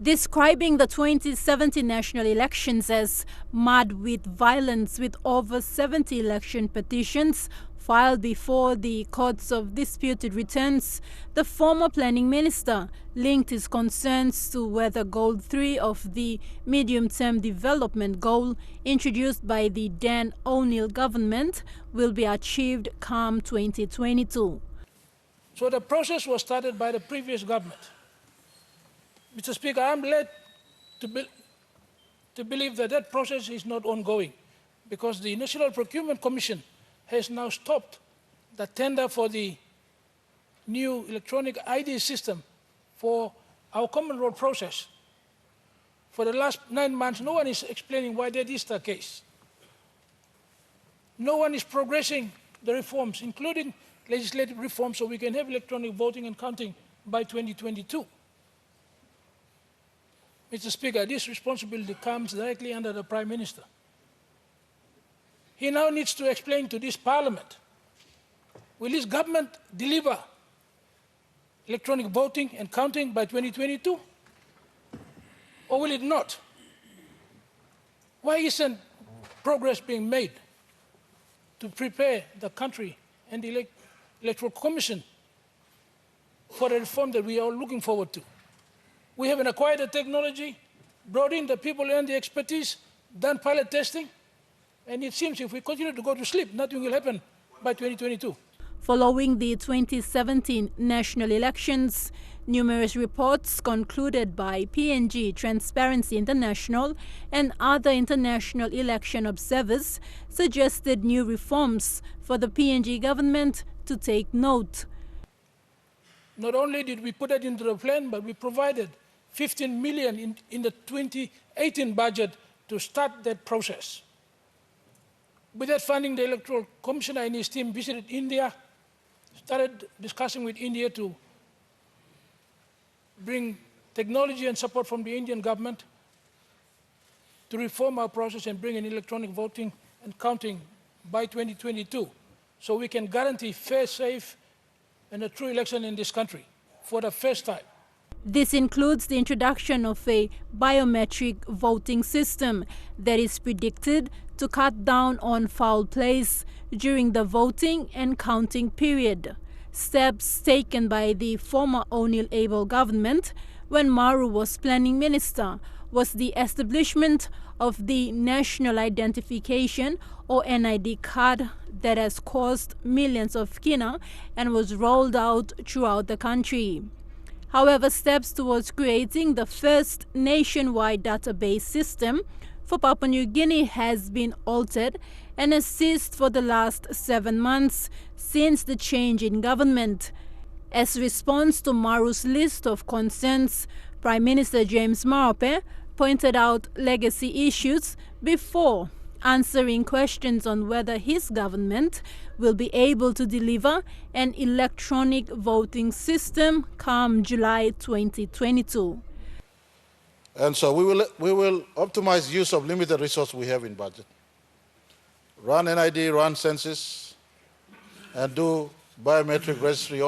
describing the 2017 national elections as marred with violence, with over 70 election petitions filed before the courts of disputed returns. The former planning minister linked his concerns to whether Goal 3 of the medium-term development goal introduced by the Dan O'Neill government will be achieved come 2022. So the process was started by the previous government. Mr. Speaker, I'm led to believe that that process is not ongoing because the National Procurement Commission has now stopped the tender for the new electronic ID system for our common road process. For the last 9 months, no one is explaining why that is the case. No one is progressing the reforms, including legislative reforms, so we can have electronic voting and counting by 2022. Mr. Speaker, this responsibility comes directly under the Prime Minister. He now needs to explain to this Parliament, will his government deliver electronic voting and counting by 2022? Or will it not? Why isn't progress being made to prepare the country and the Electoral Commission for the reform that we are looking forward to? We haven't acquired the technology, brought in the people and the expertise, done pilot testing, and it seems if we continue to go to sleep, nothing will happen by 2022. Following the 2017 national elections, numerous reports concluded by PNG, Transparency International, and other international election observers suggested new reforms for the PNG government to take note. Not only did we put it into the plan, but we provided 15 million in the 2018 budget to start that process. With that funding, the Electoral Commissioner and his team visited India, started discussing with India to bring technology and support from the Indian government to reform our process and bring in electronic voting and counting by 2022, so we can guarantee fair, safe, and a true election in this country for the first time. This includes the introduction of a biometric voting system that is predicted to cut down on foul plays during the voting and counting period. Steps taken by the former O'Neill-Abel government when Maru was planning minister was the establishment of the National Identification or NID card that has cost millions of kina and was rolled out throughout the country. However, steps towards creating the first nationwide database system for Papua New Guinea has been altered and has ceased for the last 7 months since the change in government. As response to Maru's list of concerns, Prime Minister James Marape pointed out legacy issues before answering questions on whether his government will be able to deliver an electronic voting system come July 2022. And so we will optimize use of limited resource we have in budget. Run NID, run census, and do biometric registry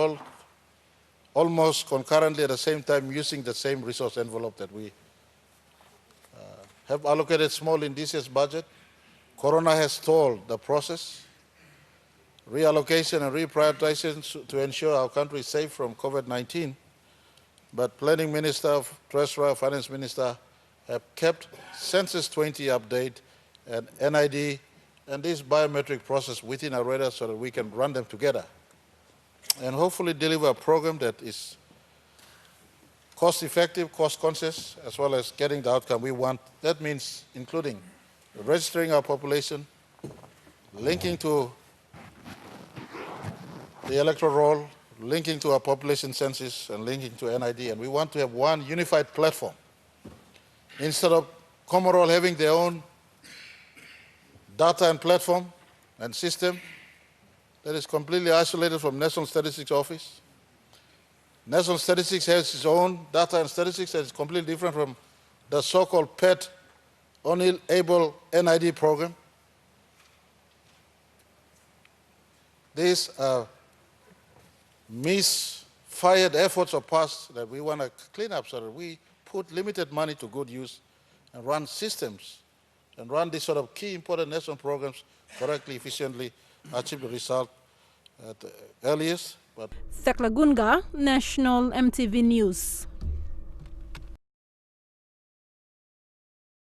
almost concurrently at the same time using the same resource envelope that we have allocated small in this year's budget. Corona has stalled the process. Reallocation and reprioritization to ensure our country is safe from COVID-19. But Planning Minister, Treasurer, Finance Minister have kept Census 20 update and NID and this biometric process within our radar so that we can run them together and hopefully deliver a program that is cost-effective, cost-conscious, as well as getting the outcome we want. That means including registering our population, linking to the electoral roll, linking to our population census, and linking to NID. And we want to have one unified platform. Instead of Comoros having their own data and platform and system that is completely isolated from National Statistics Office. National Statistics has its own data and statistics that is completely different from the so-called PET O'Neill-Abel NID program. These are misfired efforts of past that we want to clean up so that we put limited money to good use and run systems and run these sort of key important national programs correctly, efficiently, achieve the result at the earliest. Seklagunga, National EMTV News.